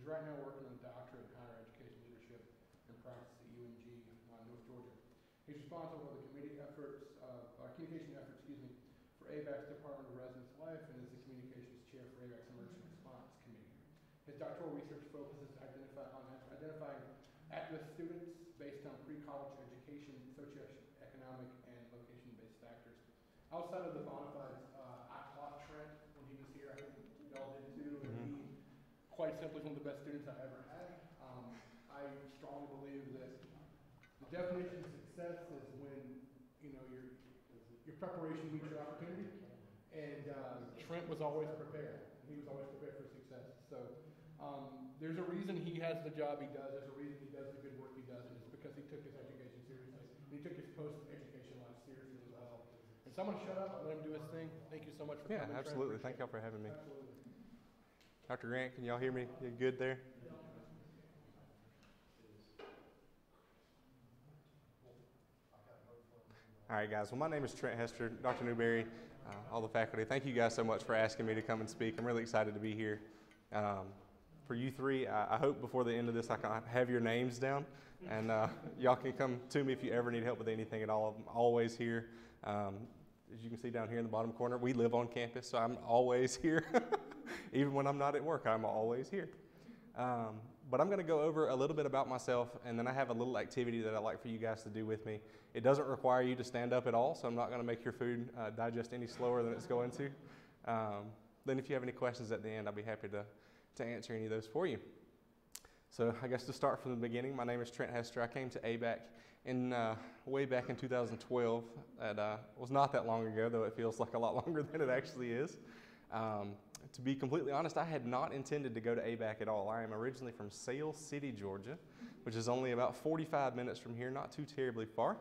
right now working on a doctorate in higher education leadership and practice at UNG, North Georgia. He's responsible for the communication efforts, for ABAC's Department of Residence Life and is the communications chair for ABAC's Emergency Response Committee. His doctoral research focuses on identifying at-risk students based on pre-college education, socioeconomic, and location-based factors. Outside of the bona fides, I taught Trent when he was here. I think y'all did too. And he, quite simply, is one of the best students I ever had. I strongly believe that the definition of success is when your preparation meets your opportunity. And Trent was always prepared. He was always prepared for success. So there's a reason he has the job he does. There's a reason he does the good work he does, and it's because he took his education seriously. And he took his post-education life seriously as well. And so I'm going to shut up and let him do his thing. Thank you so much for coming. Yeah, absolutely. Thank y'all for having me. Absolutely. Dr. Grant, can y'all hear me? You good there? All right, guys. Well, my name is Trent Hester, Dr. Newberry, all the faculty. Thank you guys so much for asking me to come and speak. I'm really excited to be here. For you three, I hope before the end of this I can have your names down, and y'all can come to me if you ever need help with anything at all. I'm always here. As you can see down here in the bottom corner, we live on campus, so I'm always here. Even when I'm not at work, I'm always here. But I'm going to go over a little bit about myself, and then I have a little activity that I'd like for you guys to do with me. It doesn't require you to stand up at all, so I'm not going to make your food digest any slower than it's going to. Then if you have any questions at the end, I'll be happy to answer any of those for you. So I guess to start from the beginning, my name is Trent Hester. I came to ABAC way back in 2012. That was not that long ago, though it feels like a lot longer than it actually is. To be completely honest, I had not intended to go to ABAC at all. I am originally from Sale City, Georgia, which is only about 45 minutes from here, not too terribly far.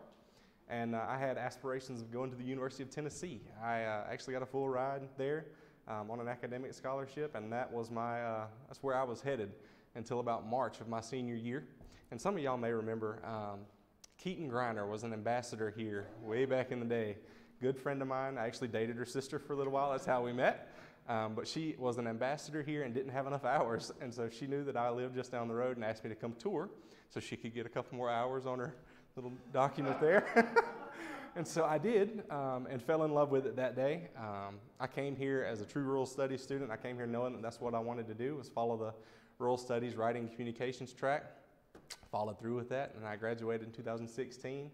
And I had aspirations of going to the University of Tennessee. I actually got a full ride there on an academic scholarship, and that was that's where I was headed until about March of my senior year. And some of y'all may remember Keaton Griner was an ambassador here way back in the day. Good friend of mine. I actually dated her sister for a little while. That's how we met. But she was an ambassador here and didn't have enough hours, and so she knew that I lived just down the road and asked me to come tour so she could get a couple more hours on her little document there. And so I did, and fell in love with it that day. I came here as a true rural studies student. I came here knowing that that's what I wanted to do, was follow the rural studies writing and communications track. Followed through with that, and I graduated in 2016.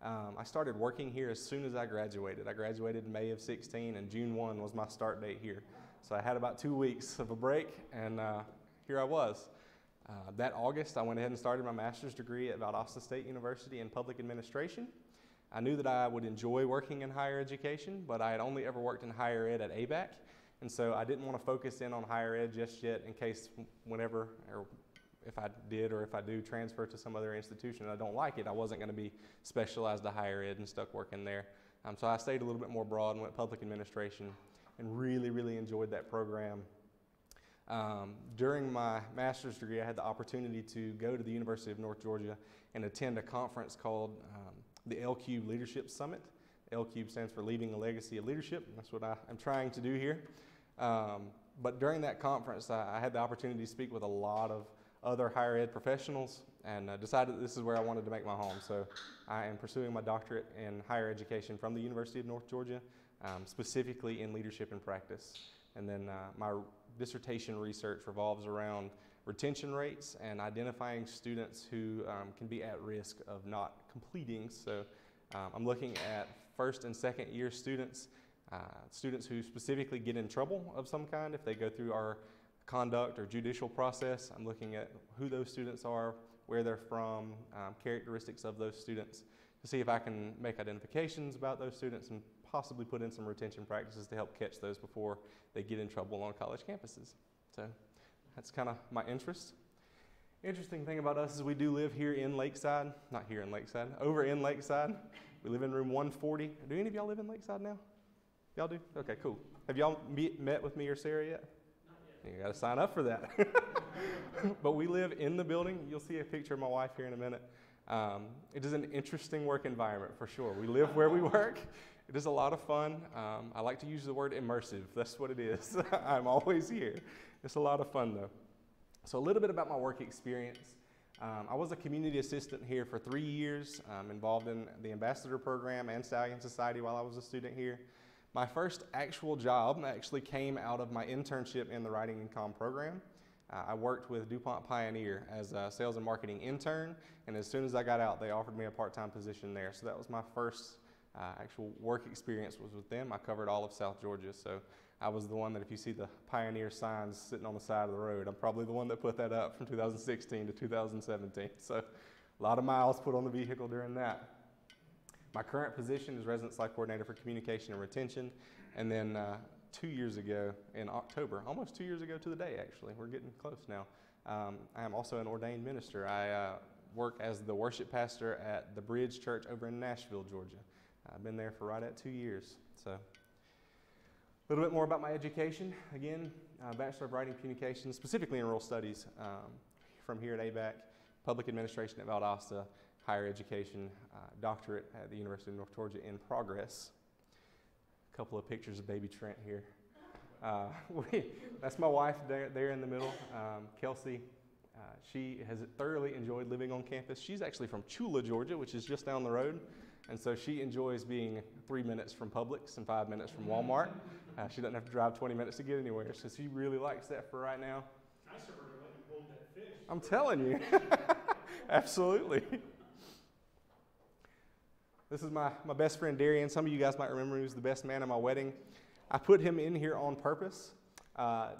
I started working here as soon as I graduated. I graduated in May of 16, and June 1 was my start date here. So I had about 2 weeks of a break, and here I was. That August, I went ahead and started my master's degree at Valdosta State University in public administration. I knew that I would enjoy working in higher education, but I had only ever worked in higher ed at ABAC, and so I didn't want to focus in on higher ed just yet in case whenever, or if I did or if I do transfer to some other institution and I don't like it, I wasn't going to be specialized to higher ed and stuck working there. So I stayed a little bit more broad and went public administration and really, really enjoyed that program. During my master's degree, I had the opportunity to go to the University of North Georgia and attend a conference called the LCUBE Leadership Summit. LCUBE stands for Leaving a Legacy of Leadership. That's what I'm trying to do here. But during that conference, I had the opportunity to speak with a lot of other higher ed professionals and decided that this is where I wanted to make my home. So I am pursuing my doctorate in higher education from the University of North Georgia, specifically in leadership and practice. And then my dissertation research revolves around retention rates and identifying students who can be at risk of not completing. So I'm looking at first and second year students, students who specifically get in trouble of some kind if they go through our conduct or judicial process. I'm looking at who those students are, where they're from, characteristics of those students, to see if I can make identifications about those students and possibly put in some retention practices to help catch those before they get in trouble on college campuses. So that's kind of my interest. Interesting thing about us is we do live here in Lakeside, not here in Lakeside, over in Lakeside. We live in room 140. Do any of y'all live in Lakeside now? Y'all do? Okay, cool. Have y'all met with me or Sarah yet? You got to sign up for that. But we live in the building. You'll see a picture of my wife here in a minute. It is an interesting work environment for sure. We live where we work. It is a lot of fun. I like to use the word immersive. That's what it is. I'm always here. It's a lot of fun though. So a little bit about my work experience. I was a community assistant here for 3 years, involved in the ambassador program and Stallion Society while I was a student here. My first actual job actually came out of my internship in the Writing and Comm program. I worked with DuPont Pioneer as a sales and marketing intern, and as soon as I got out, they offered me a part-time position there. So that was my first actual work experience was with them. I covered all of South Georgia, so I was the one that if you see the Pioneer signs sitting on the side of the road, I'm probably the one that put that up from 2016 to 2017. So a lot of miles put on the vehicle during that. My current position is Residence Life Coordinator for Communication and Retention, and then 2 years ago in October, almost 2 years ago to the day actually, we're getting close now, I am also an ordained minister. I work as the worship pastor at the Bridge Church over in Nashville, Georgia. I've been there for right at 2 years. So a little bit more about my education. Again, Bachelor of Writing Communications, specifically in Rural Studies from here at ABAC, Public Administration at Valdosta, Higher Education, doctorate at the University of North Georgia in progress. A couple of pictures of baby Trent here. That's my wife there in the middle, Kelsey. She has thoroughly enjoyed living on campus. She's actually from Chula, Georgia, which is just down the road. And so she enjoys being 3 minutes from Publix and 5 minutes from Walmart. She doesn't have to drive 20 minutes to get anywhere. So she really likes that for right now. Nice of her to let you hold that fish. I'm telling you. Absolutely. This is my best friend, Darian. Some of you guys might remember he was the best man at my wedding. I put him in here on purpose.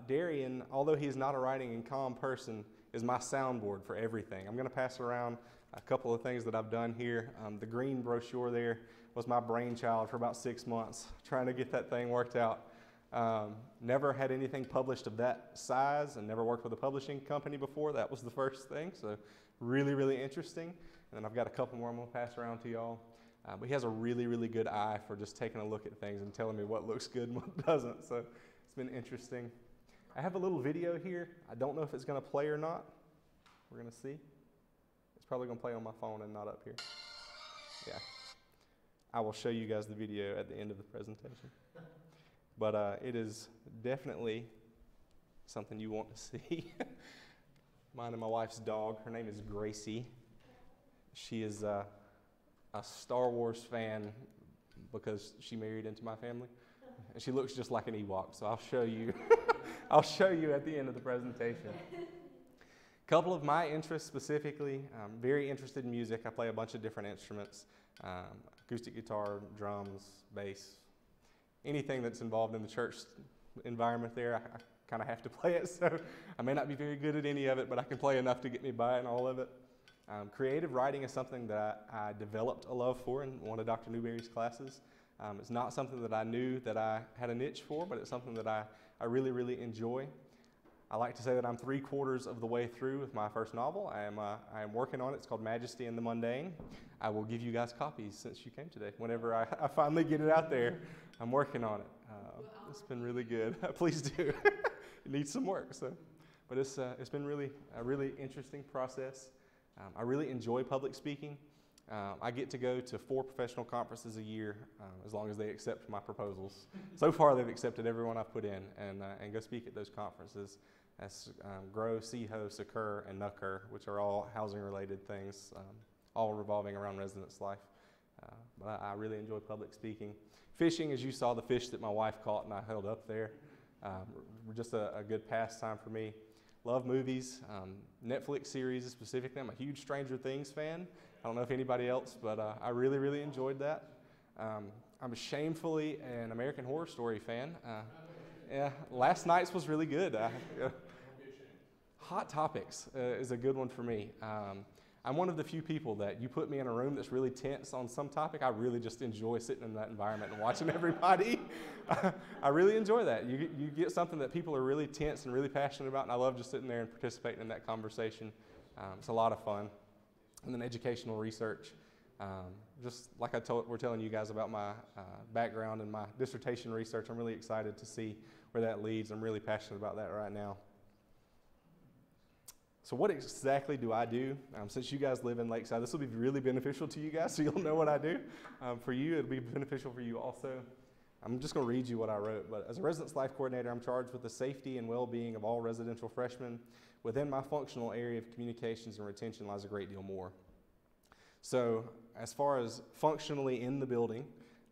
Darian, although he's not a writing and comm person, is my soundboard for everything. I'm going to pass around a couple of things that I've done here. The green brochure there was my brainchild for about 6 months, trying to get that thing worked out. Never had anything published of that size and never worked with a publishing company before. That was the first thing, so really, really interesting. And then I've got a couple more I'm going to pass around to y'all. But he has a really, really good eye for just taking a look at things and telling me what looks good and what doesn't. So it's been interesting. I have a little video here. I don't know if it's going to play or not. We're going to see. It's probably going to play on my phone and not up here. Yeah. I will show you guys the video at the end of the presentation. But it is definitely something you want to see. Mine and my wife's dog. Her name is Gracie. She is a Star Wars fan because she married into my family, and she looks just like an Ewok. So I'll show you. I'll show you at the end of the presentation. A couple of my interests specifically. I'm very interested in music. I play a bunch of different instruments: acoustic guitar, drums, bass, anything that's involved in the church environment. There, I kind of have to play it. So I may not be very good at any of it, but I can play enough to get me by in all of it. Creative writing is something that I developed a love for in one of Dr. Newberry's classes. It's not something that I knew that I had a niche for, but it's something that I really, really enjoy. I like to say that I'm 3/4 of the way through with my first novel. I am working on it. It's called Majesty and the Mundane. I will give you guys copies since you came today. Whenever I finally get it out there, I'm working on it. It's been really good. Please do. It needs some work. But it's been really a really interesting process. I really enjoy public speaking. I get to go to 4 professional conferences a year as long as they accept my proposals. So far, they've accepted everyone I've put in and go speak at those conferences. That's GROW, CHO, SECUR, and NUCUR, which are all housing-related things, all revolving around residence life. But I really enjoy public speaking. Fishing, as you saw, the fish that my wife caught and I held up there, just a good pastime for me. Love movies, Netflix series specifically. I'm a huge Stranger Things fan. I don't know if anybody else, but I really, really enjoyed that. I'm shamefully an American Horror Story fan. Yeah, last night's was really good. Hot Topics is a good one for me. I'm one of the few people that you put me in a room that's really tense on some topic. I really just enjoy sitting in that environment and watching everybody. I really enjoy that. You get something that people are really tense and really passionate about, and I love just sitting there and participating in that conversation. It's a lot of fun. And then educational research. Just like we're telling you guys about my background and my dissertation research, I'm really excited to see where that leads. I'm really passionate about that right now. So what exactly do I do? Since you guys live in Lakeside, this will be really beneficial to you guys, so you'll know what I do. For you, it'll be beneficial for you also. I'm just going to read you what I wrote, but as a residence life coordinator, I'm charged with the safety and well-being of all residential freshmen. Within my functional area of communications and retention lies a great deal more. So as far as functionally in the building,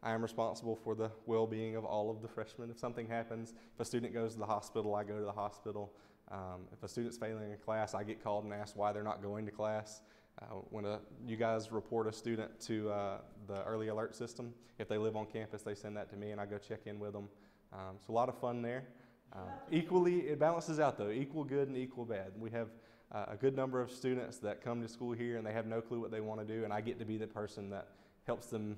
I am responsible for the well-being of all of the freshmen. If something happens, if a student goes to the hospital, I go to the hospital. If a student's failing a class, I get called and asked why they're not going to class. When you guys report a student to the early alert system, if they live on campus, they send that to me and I go check in with them. So a lot of fun there. Equally, it balances out though, equal good and equal bad. We have a good number of students that come to school here and they have no clue what they want to do, and I get to be the person that helps them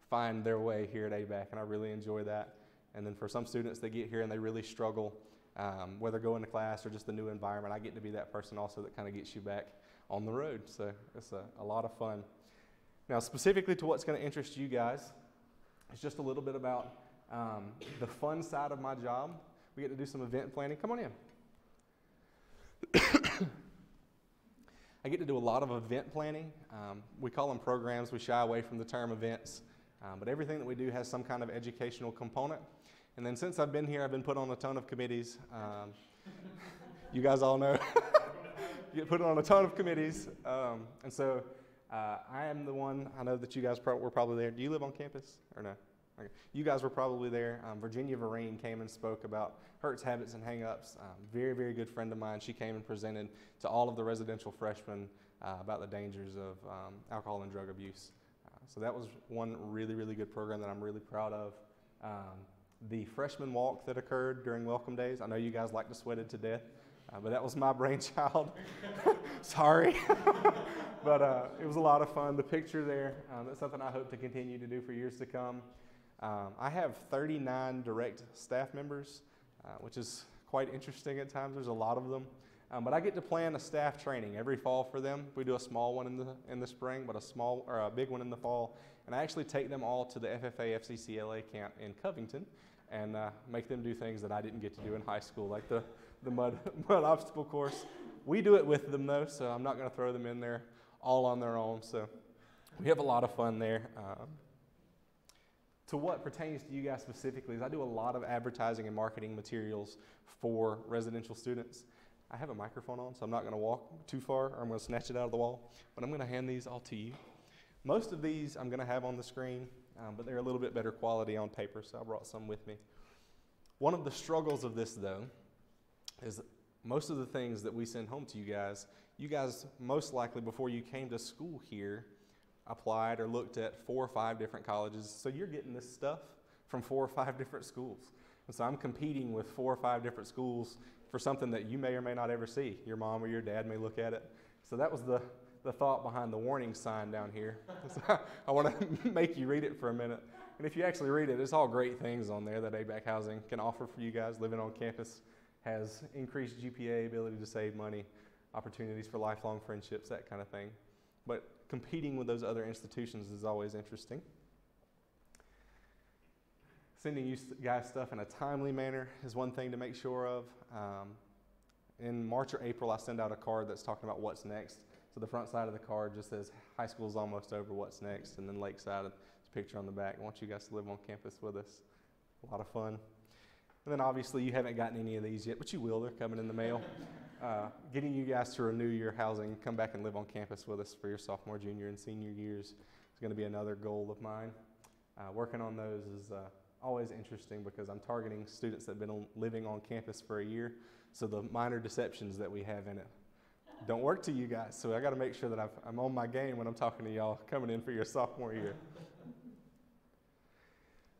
find their way here at ABAC, and I really enjoy that. And then for some students that get here and they really struggle, whether going to class or just the new environment, I get to be that person also that kind of gets you back on the road. So it's a lot of fun. Now, specifically to what's going to interest you guys, it's just a little bit about the fun side of my job. We get to do some event planning. Come on in. I get to do a lot of event planning. We call them programs. We shy away from the term events. But everything that we do has some kind of educational component. And then since I've been here, I've been put on a ton of committees. You guys all know. You get put on a ton of committees. And so I am the one, I know that you guys were probably there. Do you live on campus or no? Okay. You guys were probably there. Virginia Vereen came and spoke about hurts, habits, and hang-ups. Very, very good friend of mine. She came and presented to all of the residential freshmen about the dangers of alcohol and drug abuse. So that was one really, really good program that I'm really proud of. The freshman walk that occurred during welcome days, I know you guys like to sweat it to death, but that was my brainchild. Sorry. But it was a lot of fun. The picture there, that's something I hope to continue to do for years to come. I have 39 direct staff members, which is quite interesting at times. There's a lot of them. But I get to plan a staff training every fall for them. We do a small one in the spring, but a big one in the fall. And I actually take them all to the FFA FCCLA camp in Covington and make them do things that I didn't get to do in high school, like the mud obstacle course. We do it with them though, so I'm not going to throw them in there all on their own. So we have a lot of fun there. To what pertains to you guys specifically is I do a lot of advertising and marketing materials for residential students. I have a microphone on, so I'm not going to walk too far or I'm going to snatch it out of the wall, but I'm going to hand these all to you. Most of these I'm going to have on the screen, but they're a little bit better quality on paper, so I brought some with me. One of the struggles of this, though, is most of the things that we send home to you guys most likely before you came to school here applied or looked at 4 or 5 different colleges, so you're getting this stuff from 4 or 5 different schools. And so I'm competing with 4 or 5 different schools for something that you may or may not ever see. Your mom or your dad may look at it. So that was the thought behind the warning sign down here. So I want to make you read it for a minute. And if you actually read it, it's all great things on there that ABAC Housing can offer for you guys. Living on campus has increased GPA, ability to save money, opportunities for lifelong friendships, that kind of thing. But competing with those other institutions is always interesting. Sending you guys stuff in a timely manner is one thing to make sure of. In March or April, I send out a card that's talking about what's next. So the front side of the card just says, high school's almost over, what's next? And then Lakeside, it's a picture on the back. I want you guys to live on campus with us. A lot of fun. And then obviously you haven't gotten any of these yet, but you will. They're coming in the mail. Getting you guys to renew your housing, come back and live on campus with us for your sophomore, junior, and senior years is going to be another goal of mine. Working on those is always interesting because I'm targeting students that have been living on campus for a year, so the minor deceptions that we have in it don't work to you guys. So I got to make sure that I'm on my game when I'm talking to y'all coming in for your sophomore year.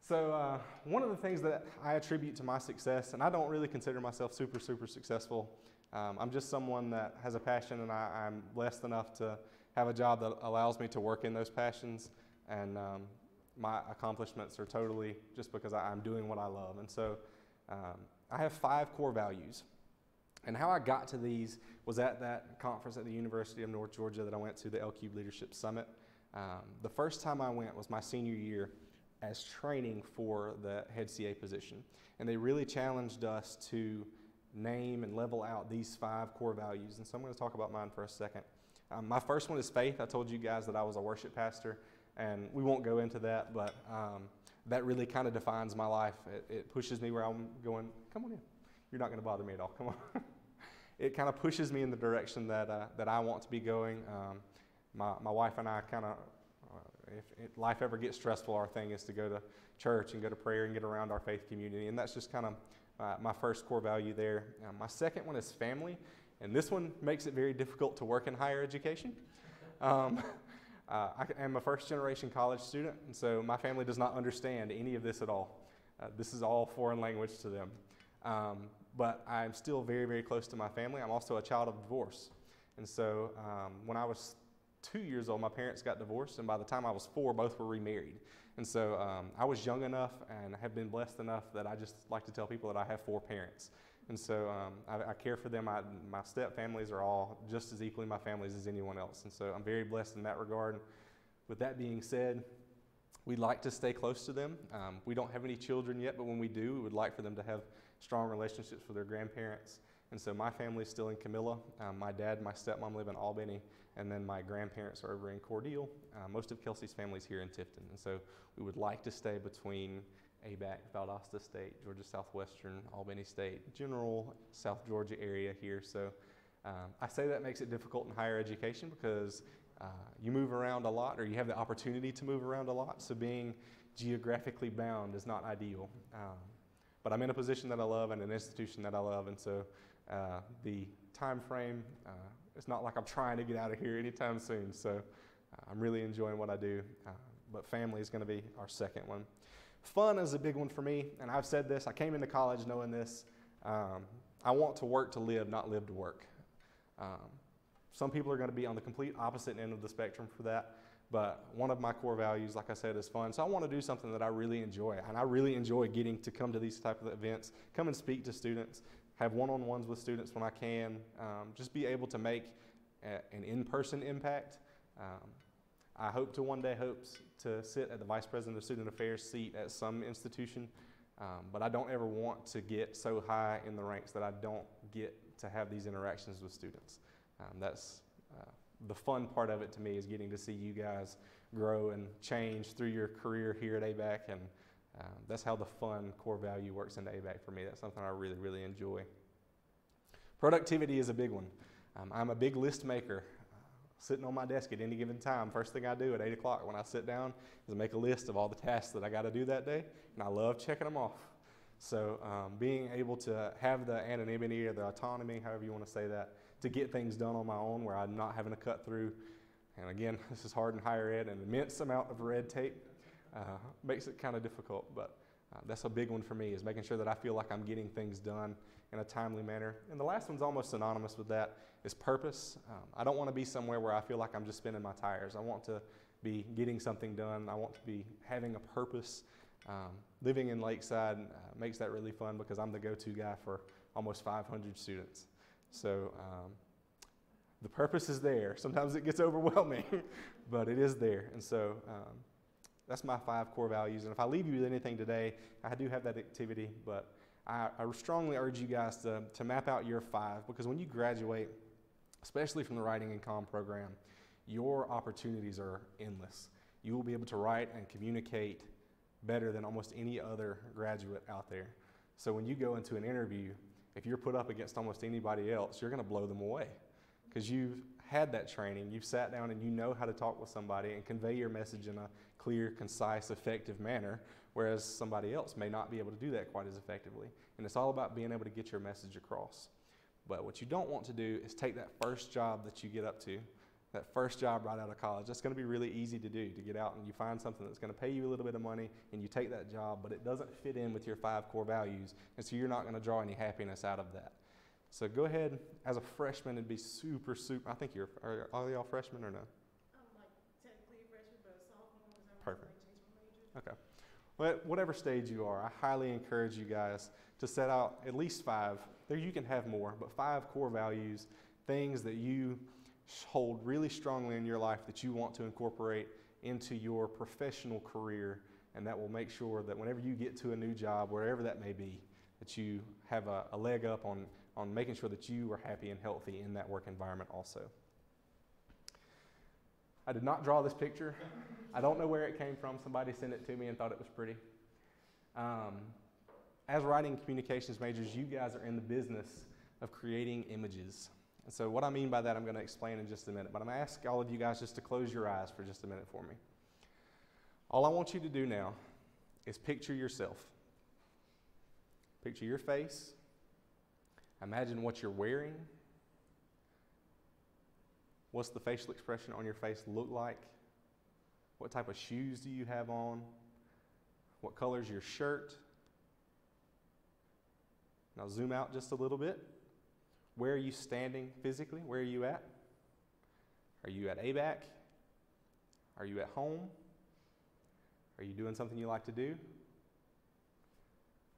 So one of the things that I attribute to my success, and I don't really consider myself super, super successful. I'm just someone that has a passion, and I'm blessed enough to have a job that allows me to work in those passions, and my accomplishments are totally just because I'm doing what I love. And so I have 5 core values. And how I got to these was at that conference at the University of North Georgia that I went to, the L-Cube Leadership Summit. The first time I went was my senior year as training for the head CA position. And they really challenged us to name and level out these 5 core values. And so I'm going to talk about mine for a second. My first one is faith. I told you guys that I was a worship pastor, and we won't go into that, but that really kind of defines my life. It pushes me where I'm going, come on in. You're not going to bother me at all. Come on. It kind of pushes me in the direction that I want to be going. My wife and I kind of, if life ever gets stressful, our thing is to go to church and go to prayer and get around our faith community. And that's just kind of my first core value there. My second one is family. And this one makes it very difficult to work in higher education. I am a first-generation college student, and so my family does not understand any of this at all. This is all foreign language to them. But I'm still very, very close to my family. I'm also a child of divorce. And so when I was 2 years old, my parents got divorced, and by the time I was 4, both were remarried. And so I was young enough and have been blessed enough that I just like to tell people that I have 4 parents. And so I care for them. My step families are all just as equally my families as anyone else. And so I'm very blessed in that regard. With that being said, we'd like to stay close to them. We don't have any children yet, but when we do, we would like for them to have strong relationships with their grandparents. And so my family is still in Camilla. My dad and my stepmom live in Albany, and then my grandparents are over in Cordele. Most of Kelsey's family is here in Tifton. And so we would like to stay between ABAC, Valdosta State, Georgia Southwestern, Albany State, general South Georgia area here. So I say that makes it difficult in higher education because you move around a lot, or you have the opportunity to move around a lot. So being geographically bound is not ideal. But I'm in a position that I love and an institution that I love, and so the time frame, it's not like I'm trying to get out of here anytime soon. So I'm really enjoying what I do, but family is going to be our second one. Fun is a big one for me, and I've said this. I came into college knowing this. I want to work to live, not live to work. Some people are going to be on the complete opposite end of the spectrum for that, but one of my core values, like I said, is fun. So I want to do something that I really enjoy, and I really enjoy getting to come to these type of events, come and speak to students, have one-on-ones with students when I can, just be able to make an in-person impact. I hope to one day to sit at the Vice President of Student Affairs seat at some institution, but I don't ever want to get so high in the ranks that I don't get to have these interactions with students. That's the fun part of it to me, is getting to see you guys grow and change through your career here at ABAC, and that's how the fun core value works into ABAC for me. That's something I really, really enjoy. Productivity is a big one. I'm a big list maker. Sitting on my desk at any given time, first thing I do at 8 o'clock when I sit down is make a list of all the tasks that I got to do that day, and I love checking them off. So being able to have the anonymity or the autonomy, however you want to say that, to get things done on my own where I'm not having to cut through, and again, this is hard in higher ed, an immense amount of red tape makes it kind of difficult, but that's a big one for me, is making sure that I feel like I'm getting things done in a timely manner. And the last one's almost synonymous with that, is purpose. I don't want to be somewhere where I feel like I'm just spinning my tires. I want to be getting something done. I want to be having a purpose. Living in Lakeside makes that really fun because I'm the go-to guy for almost 500 students. So the purpose is there. Sometimes it gets overwhelming, but it is there. And so that's my 5 core values. And if I leave you with anything today, I do have that activity, but I strongly urge you guys to map out your 5, because when you graduate, especially from the Writing and Comm program, your opportunities are endless. You will be able to write and communicate better than almost any other graduate out there. So when you go into an interview, if you're put up against almost anybody else, you're going to blow them away, because you've had that training, you've sat down and you know how to talk with somebody and convey your message in a clear, concise, effective manner, whereas somebody else may not be able to do that quite as effectively. And it's all about being able to get your message across. But what you don't want to do is take that first job that you get up to, that first job right out of college. That's going to be really easy to do, to get out and you find something that's going to pay you a little bit of money and you take that job, but it doesn't fit in with your 5 core values, and so you're not going to draw any happiness out of that. So go ahead, as a freshman, and be super, I think are all y'all freshmen or no? I'm like technically a freshman, but a sophomore was Perfect. Changed my major. Okay. Well, at whatever stage you are, I highly encourage you guys to set out at least 5. There you can have more, but 5 core values, things that you hold really strongly in your life that you want to incorporate into your professional career, and that will make sure that whenever you get to a new job, wherever that may be, that you have a leg up on making sure that you are happy and healthy in that work environment also. I did not draw this picture. I don't know where it came from. Somebody sent it to me and thought it was pretty. As writing and communications majors, you guys are in the business of creating images. And so what I mean by that, I'm going to explain in just a minute. But I'm going to ask all of you guys just to close your eyes for just a minute for me. All I want you to do now is picture yourself. Picture your face. Imagine what you're wearing. What's the facial expression on your face look like? What type of shoes do you have on? What color is your shirt? Now zoom out just a little bit. Where are you standing physically? Where are you at? Are you at ABAC? Are you at home? Are you doing something you like to do?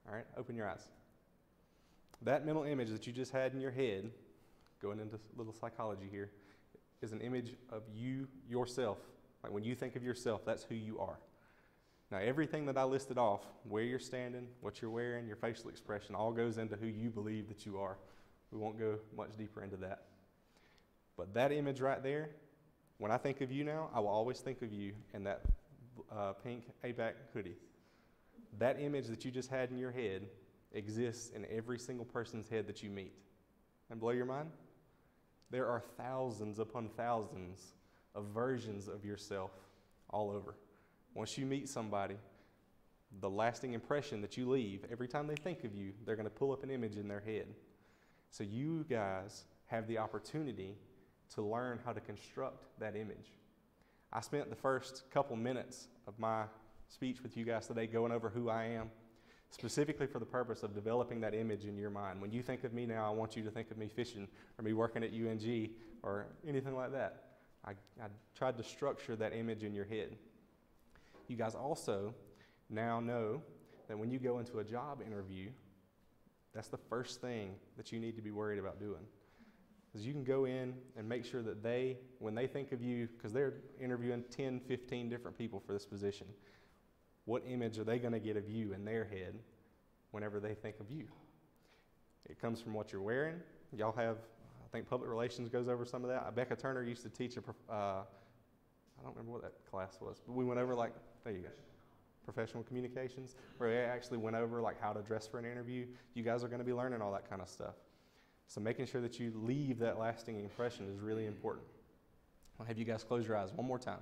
All right, open your eyes. That mental image that you just had in your head, going into a little psychology here, is an image of you, yourself. Like when you think of yourself, that's who you are. Now everything that I listed off, where you're standing, what you're wearing, your facial expression, all goes into who you believe that you are. We won't go much deeper into that. But that image right there, when I think of you now, I will always think of you in that pink ABAC hoodie. That image that you just had in your head exists in every single person's head that you meet. And blow your mind? There are thousands upon thousands of versions of yourself all over. Once you meet somebody, the lasting impression that you leave, every time they think of you, they're going to pull up an image in their head. So you guys have the opportunity to learn how to construct that image. I spent the first couple minutes of my speech with you guys today going over who I am, specifically for the purpose of developing that image in your mind. When you think of me now, I want you to think of me fishing or me working at UNG or anything like that. I tried to structure that image in your head. You guys also now know that when you go into a job interview, that's the first thing that you need to be worried about doing. Because you can go in and make sure that when they think of you, because they're interviewing 10, 15 different people for this position, what image are they going to get of you in their head whenever they think of you? It comes from what you're wearing. Y'all have, I think public relations goes over some of that. Becca Turner used to teach I don't remember what that class was, but we went over there you go, professional communications, where they actually went over how to dress for an interview. You guys are going to be learning all that kind of stuff. So making sure that you leave that lasting impression is really important. I'll have you guys close your eyes one more time.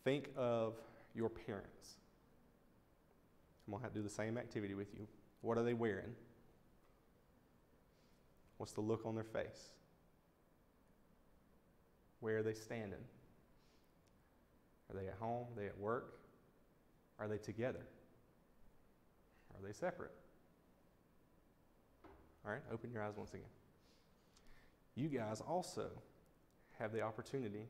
Think of your parents. I'm going to have to do the same activity with you. What are they wearing? What's the look on their face? Where are they standing? Are they at home? Are they at work? Are they together? Are they separate? All right, open your eyes once again. You guys also have the opportunity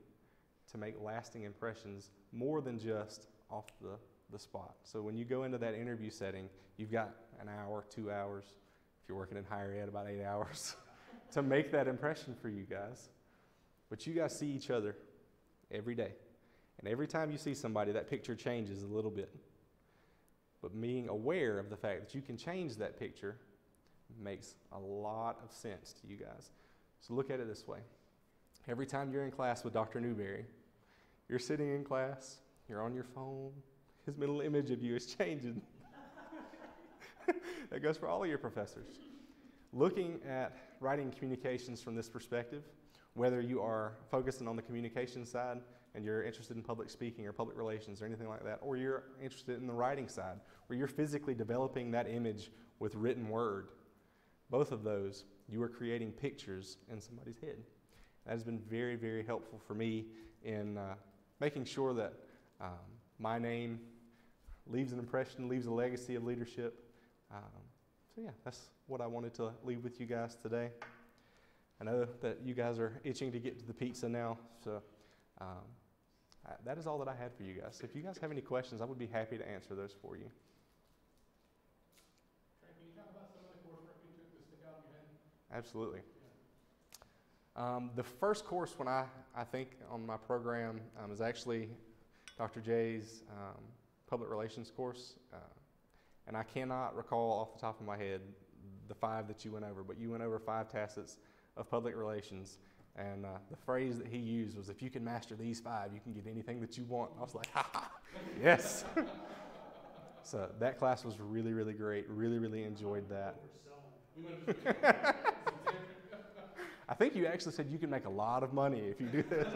to make lasting impressions more than just off the spot. So when you go into that interview setting, you've got an hour, 2 hours, if you're working in higher ed, about 8 hours, to make that impression for you guys. But you guys see each other every day. And every time you see somebody, that picture changes a little bit. But being aware of the fact that you can change that picture makes a lot of sense to you guys. So look at it this way. Every time you're in class with Dr. Newberry, you're sitting in class, you're on your phone, his mental image of you is changing. That goes for all of your professors. Looking at writing communications from this perspective, whether you are focusing on the communication side and you're interested in public speaking or public relations or anything like that, or you're interested in the writing side, where you're physically developing that image with written word, both of those, you are creating pictures in somebody's head. That has been very, very helpful for me in making sure that my name leaves an impression, leaves a legacy of leadership. So yeah, that's what I wanted to leave with you guys today. I know that you guys are itching to get to the pizza now, so that is all that I had for you guys. So if you guys have any questions, I would be happy to answer those for you. Trent, can you talk about some of the coursework you took that stick out in your head? Absolutely. The first course when I think on my program is actually Dr. J's public relations course. And I cannot recall off the top of my head the 5 that you went over, but you went over 5 tacits of public relations. And the phrase that he used was, if you can master these 5, you can get anything that you want. I was like, ha ha, Yes. So that class was really, really great. Really, really enjoyed that. I think you actually said you can make a lot of money if you do this.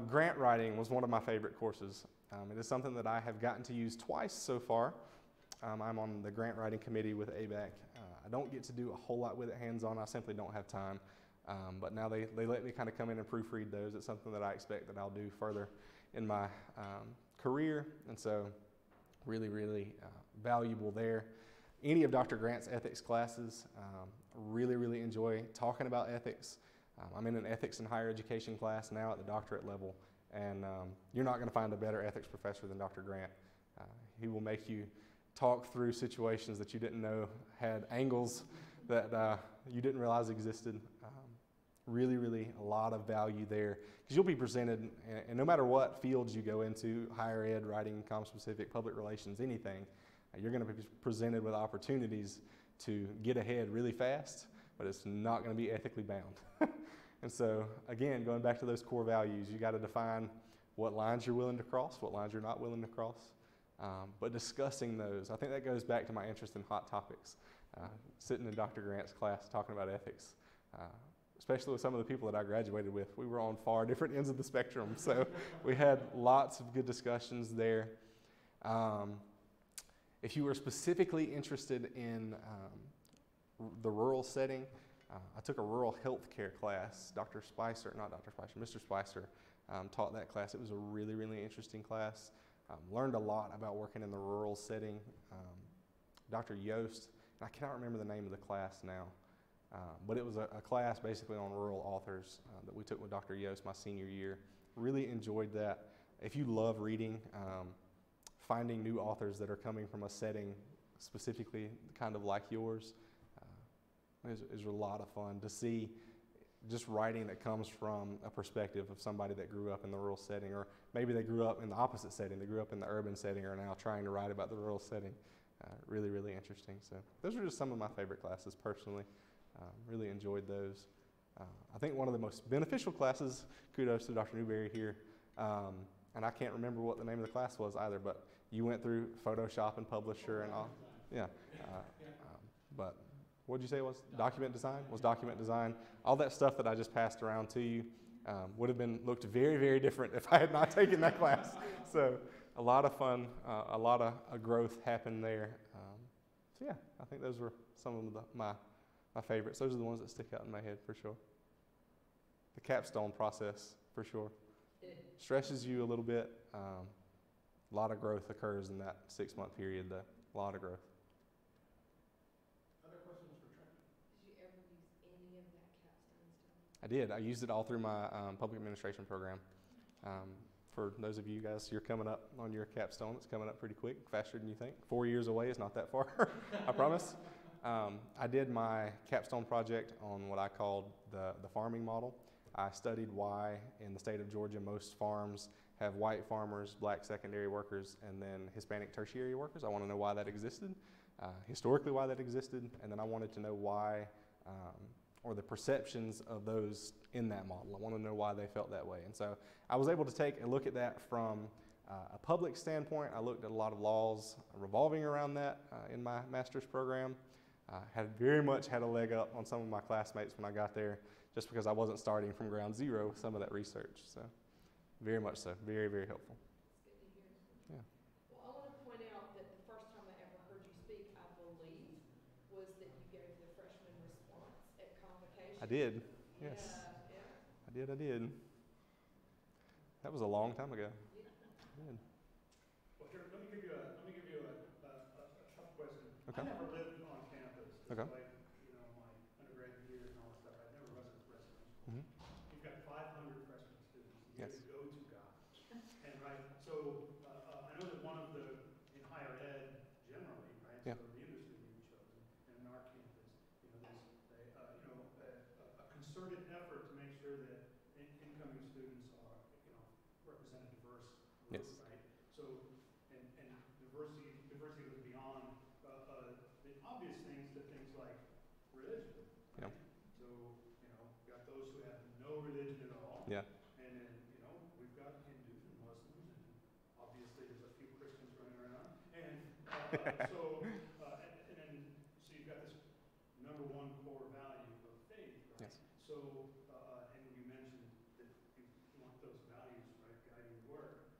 Grant writing was one of my favorite courses. It is something that I have gotten to use twice so far. I'm on the grant writing committee with ABAC. I don't get to do a whole lot with it hands-on. I simply don't have time. But now they let me kind of come in and proofread those. It's something that I expect that I'll do further in my career. And so really, really valuable there. Any of Dr. Grant's ethics classes, really, really enjoy talking about ethics. I'm in an ethics in higher education class now at the doctorate level, and you're not going to find a better ethics professor than Dr. Grant. He will make you talk through situations that you didn't know had angles that you didn't realize existed. Really, really a lot of value there, because you'll be presented, and no matter what fields you go into, higher ed, writing, comm-specific, public relations, anything, you're going to be presented with opportunities to get ahead really fast, but it's not going to be ethically bound. And so, again, going back to those core values, you got to define what lines you're willing to cross, what lines you're not willing to cross, but discussing those. I think that goes back to my interest in hot topics. Sitting in Dr. Grant's class talking about ethics, especially with some of the people that I graduated with, we were on far different ends of the spectrum, so we had lots of good discussions there. If you were specifically interested in the rural setting, I took a rural healthcare class. Mr. Spicer taught that class. It was a really, really interesting class. Learned a lot about working in the rural setting. Dr. Yost, and I cannot remember the name of the class now, but it was a class basically on rural authors that we took with Dr. Yost my senior year. Really enjoyed that. If you love reading, finding new authors that are coming from a setting specifically kind of like yours is a lot of fun to see. Just writing that comes from a perspective of somebody that grew up in the rural setting, or maybe they grew up in the opposite setting. They grew up in the urban setting, or are now trying to write about the rural setting. Really, really interesting. So those are just some of my favorite classes personally. Really enjoyed those. I think one of the most beneficial classes, kudos to Dr. Newberry here, and I can't remember what the name of the class was either, but you went through Photoshop and Publisher and all. Yeah. But what did you say it was? Document design? Was document design. All that stuff that I just passed around to you would have looked very, very different if I had not taken that class. So a lot of fun, a lot of growth happened there. So yeah, I think those were some of my favorites. Those are the ones that stick out in my head for sure. The capstone process for sure. Stresses you a little bit. A lot of growth occurs in that 6-month period though. A lot of growth. Other questions for Trent? Did you ever use any of that capstone stuff? I did. I used it all through my public administration program. For those of you guys, you're coming up on your capstone. It's coming up pretty quick, faster than you think. 4 years away is not that far, I promise. I did my capstone project on what I called the farming model. I studied why in the state of Georgia most farms have white farmers, black secondary workers, and then Hispanic tertiary workers. I want to know why that existed, historically why that existed, and then I wanted to know why, or the perceptions of those in that model. I want to know why they felt that way. And so I was able to take a look at that from a public standpoint. I looked at a lot of laws revolving around that in my master's program. Very much had a leg up on some of my classmates when I got there, just because I wasn't starting from ground zero with some of that research. So very much so, very, very helpful. It's good to hear. Yeah. Well, I want to point out that the first time I ever heard you speak, I believe, was that you gave the freshman response at convocation. I did, yes. Yeah. I did. That was a long time ago. Yeah. Well, here, let me give you a tough question. Okay. I never lived on campus, Okay. despite my undergraduate years and all that stuff. I never was at a freshman school. Mhm. You've got 500 freshman students. You're Yes. the go-to guy, and right. So I know that one of the in higher ed generally, right. Yeah. So the industry you've chosen, and in our campus, there's a concerted effort to make sure that incoming students are represent a diverse group, Yes. right? So and diversity goes beyond the obvious things to things like So, and then, so you've got this number one core value of faith, right? Yes. So, and you mentioned that you want those values, right, guiding your work.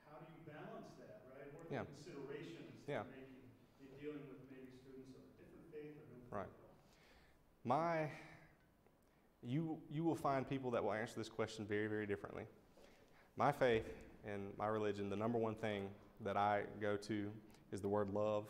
How do you balance that, right? What are the considerations Yeah. you're making in dealing with maybe students of different faith or no faith Right. at all? You will find people that will answer this question very, very differently. My faith and my religion, the number one thing that I go to is the word love.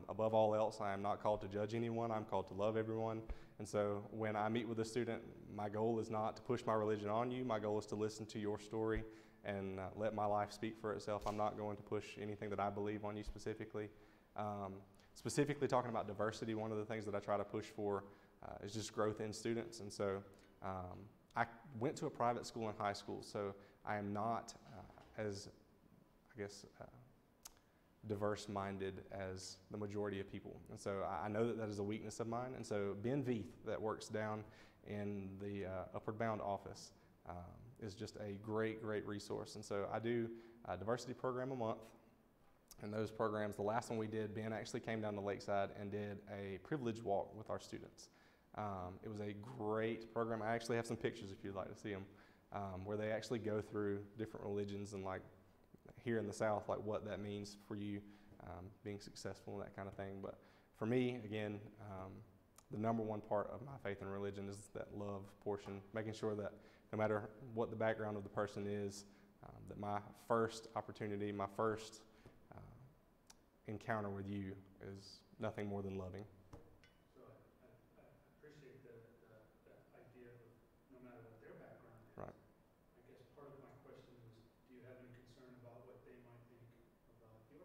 Above all else, I am not called to judge anyone. I'm called to love everyone. And so when I meet with a student, my goal is not to push my religion on you. My goal is to listen to your story and let my life speak for itself. I'm not going to push anything that I believe on you specifically. Specifically talking about diversity, one of the things that I try to push for is just growth in students. And so I went to a private school in high school, so I am not as, I guess, diverse-minded as the majority of people. And so I know that that is a weakness of mine. And so Ben Veith, that works down in the Upward Bound office, is just a great, great resource. And so I do a diversity program a month. And those programs, the last one we did, Ben actually came down to Lakeside and did a privilege walk with our students. It was a great program. I actually have some pictures if you'd like to see them, where they actually go through different religions and, like, here in the South, like what that means for you being successful and that kind of thing. But for me, again, the number one part of my faith and religion is that love portion, making sure that no matter what the background of the person is, that my first opportunity, my first encounter with you is nothing more than loving. So I appreciate that idea of no matter what their background is. Right. I guess part of my question was, do you have any concern about what they might think about your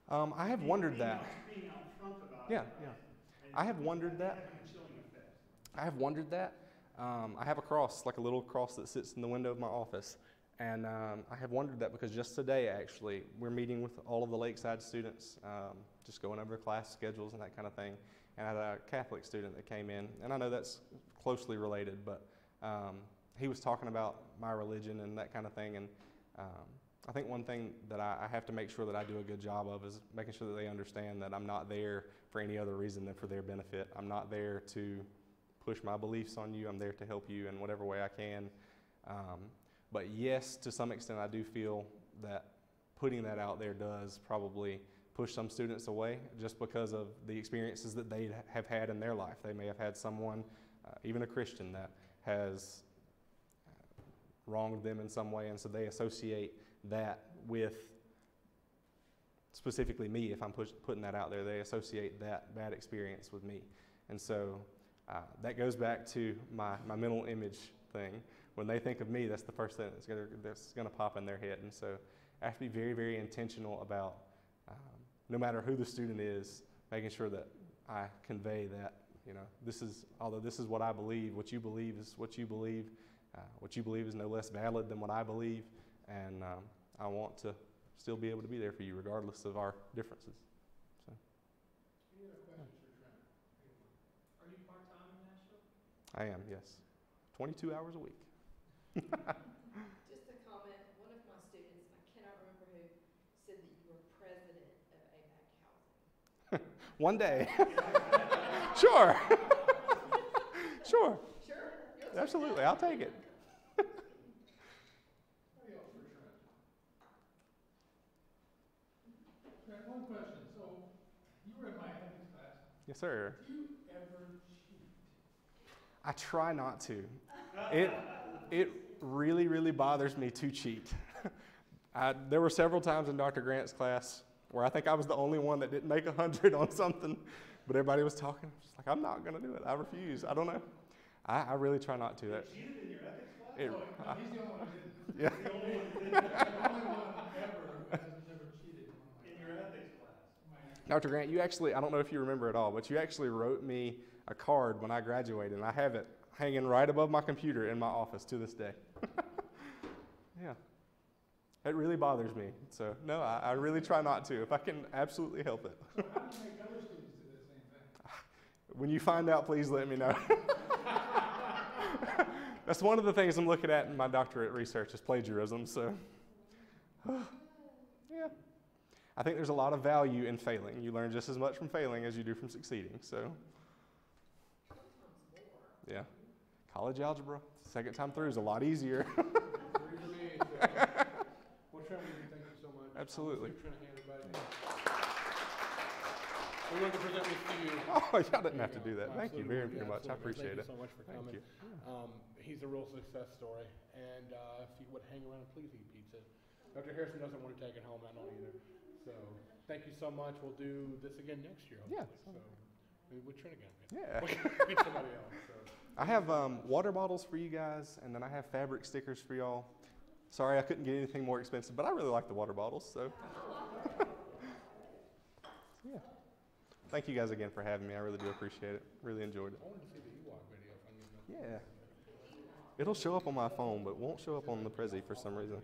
background? I have wondered that. Being out front about Yeah, it. yeah. And I have wondered that. having a chilling effect. I have wondered that. I have a cross, like a little cross that sits in the window of my office. And I have wondered that because just today, actually, we're meeting with all of the Lakeside students, just going over class schedules and that kind of thing. And I had a Catholic student that came in, and I know that's closely related, but he was talking about my religion and that kind of thing. And I think one thing that I have to make sure that I do a good job of is making sure that they understand that I'm not there for any other reason than for their benefit. I'm not there to push my beliefs on you. I'm there to help you in whatever way I can. But yes, to some extent, I do feel that putting that out there does probably push some students away just because of the experiences that they have had in their life. They may have had someone, even a Christian, that has wronged them in some way, and so they associate that with specifically me. If I'm putting that out there, they associate that bad experience with me. And so that goes back to my mental image thing. When they think of me, that's the first thing that's going to pop in their head. And so I have to be very, very intentional about, no matter who the student is, making sure that I convey that, although this is what I believe, what you believe is what you believe. What you believe is no less valid than what I believe. And I want to still be able to be there for you regardless of our differences. So. Any other questions for Trent? Are you part-time in Nashville? I am, yes. 22 hours a week. Just a comment, one of my students, I cannot remember who, said that you were president of ABAC Housing. One day. Sure. Sure. Sure? Absolutely. I'll take it. Anybody else for Trent? Trent, one question. So, you were in my ethics class. Yes, sir. Do you ever cheat? I try not to. It really, really bothers me to cheat. There were several times in Dr. Grant's class where I think I was the only one that didn't make 100 on something, but everybody was talking. I was just like, I'm not going to do it. I refuse. I don't know. I really try not to. You cheated in your ethics class? It, No, he's the only one who didn't. yeah. The only one who did The only one ever who has never cheated in one of my in your ethics class. Dr. Grant, you actually, I don't know if you remember at all, but you actually wrote me a card when I graduated, and I have it hanging right above my computer in my office to this day. Yeah. It really bothers me. So, no, I really try not to, if I can absolutely help it. So how do you make other students do the same thing? When you find out, please let me know. That's one of the things I'm looking at in my doctorate research is plagiarism, so. Yeah. I think there's a lot of value in failing. You learn just as much from failing as you do from succeeding. So, yeah. College algebra, second time through is a lot easier. Well, Trent, thank you so much. Absolutely. We wanted to present this to you. Oh, y'all didn't have to do that. Thank you very, very much. I appreciate it. Thank you so much for coming. Thank you. He's a real success story, and if you would hang around and please eat pizza. Dr. Harrison doesn't want to take it home, I don't either. So, thank you so much. We'll do this again next year, hopefully. Yeah. So, maybe with Trent again. Yeah. Beat somebody else. So. I have water bottles for you guys, and then I have fabric stickers for y'all. Sorry, I couldn't get anything more expensive, but I really like the water bottles, so. Yeah. Thank you guys again for having me. I really do appreciate it. Really enjoyed it. I wanted to see the Ewok video. If I need to. Yeah. It'll show up on my phone, but won't show up on the Prezi for some reason.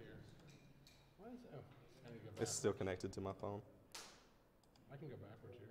Why is it? Oh, I need to go back. It's still connected to my phone. I can go backwards here.